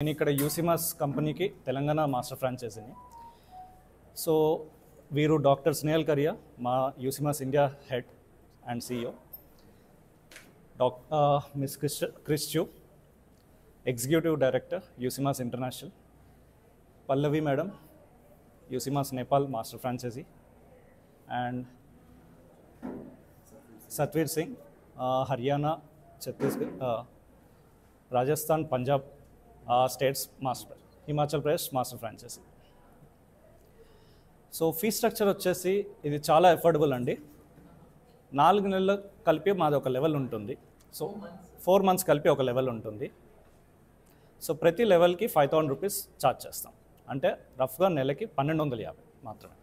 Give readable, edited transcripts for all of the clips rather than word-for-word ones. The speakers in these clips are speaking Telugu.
నేను ఇక్కడ యూసిమాస్ కంపెనీకి తెలంగాణ మాస్టర్ ఫ్రాంచైజీని. సో వీరు డాక్టర్ స్నేహల్ కరియా, మా UCMAS India head and CEO. Miss క్రిస్చు, executive director UCMAS international. Pallavi madam, UCMAS Nepal master franchisee. And Satveer Singh, Haryana, Chhattisgarh, Rajasthan, Punjab states master, Himachal Pradesh master franchisee. So fee structure వచ్చేసి ఇది చాలా ఎఫోర్డబుల్ అండి. 4 నెలలు కలిపి మాది ఒక లెవెల్ ఉంటుంది. సో 4 months కలిపి ఒక లెవెల్ ఉంటుంది. సో ప్రతి లెవెల్కి 5,000 రూపీస్ ఛార్జ్ చేస్తాం. అంటే రఫ్గా నెలకి 1,250 మాత్రమే.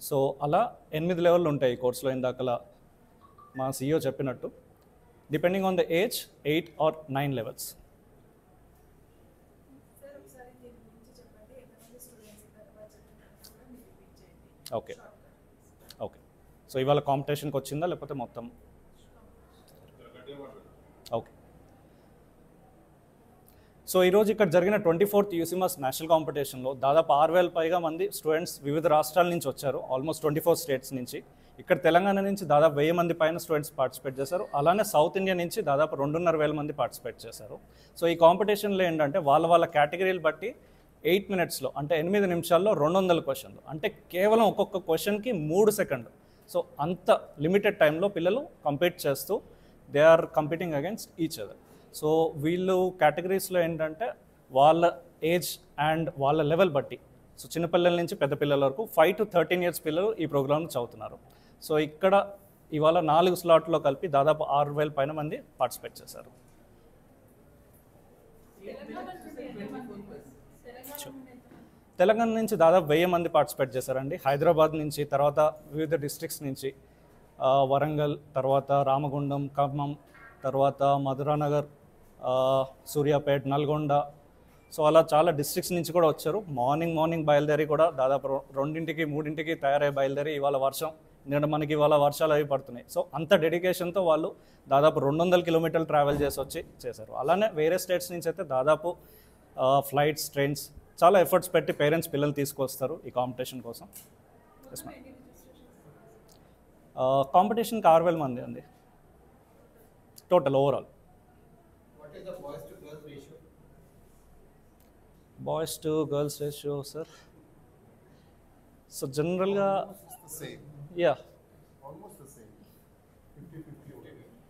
సో అలా 8 లెవెల్లు ఉంటాయి ఈ కోర్సులో. ఇందాకలా మా సిఇఓ చెప్పినట్టు depending on the age 8 or 9 levels. Okay okay. So ఇవాళ కాంపిటీషన్కి వచ్చిందా లేకపోతే మొత్తం? ఓకే. సో ఈరోజు ఇక్కడ జరిగిన 24th యూసిమాస్ నేషనల్ కాంపిటీషన్లో దాదాపు 6,000 పైగా మంది స్టూడెంట్స్ వివిధ రాష్ట్రాల నుంచి వచ్చారు. ఆల్మోస్ట్ 24 స్టేట్స్ నుంచి. ఇక్కడ తెలంగాణ నుంచి దాదాపు 1000 మంది పైన స్టూడెంట్స్ పార్టిసిపేట్ చేశారు. అలానే సౌత్ ఇండియా నుంచి దాదాపు 2,500 మంది పార్టిసిపేట్ చేశారు. సో ఈ కాంపిటీషన్లో ఏంటంటే వాళ్ళ కేటగిరీలు బట్టి 8 minutesలో అంటే 8 నిమిషాల్లో 200 క్వశ్చన్లు. అంటే కేవలం ఒక్కొక్క క్వశ్చన్కి 3 సెకండ్లు. సో అంత లిమిటెడ్ టైంలో పిల్లలు కంపీట్ చేస్తూ they are competing against each other. So వీళ్ళు కేటగిరీస్లో ఏంటంటే వాళ్ళ ఏజ్ అండ్ వాళ్ళ లెవెల్ బట్టి, సో చిన్నపిల్లల నుంచి పెద్ద పిల్లల వరకు 5 to 13 years పిల్లలు ఈ ప్రోగ్రామ్ చదువుతున్నారు. సో ఇక్కడ ఇవాళ 4 స్లాట్లో కలిపి దాదాపు 6,000 పైన మంది పార్టిసిపేట్ చేశారు. తెలంగాణ నుంచి దాదాపు 1000 మంది పార్టిసిపేట్ చేశారండి. హైదరాబాద్ నుంచి, తర్వాత వివిధ డిస్ట్రిక్ట్స్ నుంచి, వరంగల్, తర్వాత రామగుండం, ఖమ్మం, తర్వాత మధురానగర్, సూర్యాపేట్, నల్గొండ. సో అలా చాలా డిస్ట్రిక్ట్స్ నుంచి కూడా వచ్చారు. మార్నింగ్ బయలుదేరి కూడా దాదాపు 2ంటికి 3ంటికి తయారై బయలుదేరి ఇవాళ వర్షం, ఎందుకంటే మనకి ఇవాళ వర్షాలు అవి పడుతున్నాయి. సో అంత డెడికేషన్తో వాళ్ళు దాదాపు 200 kilometers ట్రావెల్ చేసి వచ్చి చేశారు. అలానే వేరే స్టేట్స్ నుంచి అయితే దాదాపు ఫ్లైట్స్, ట్రైన్స్, చాలా ఎఫర్ట్స్ పెట్టి పేరెంట్స్ పిల్లలు తీసుకొస్తారు ఈ కాంపిటీషన్ కోసం. కాంపిటీషన్కి 6,000 మంది అండి total overall. Boys to girls ratio sir, so జనరల్గా యా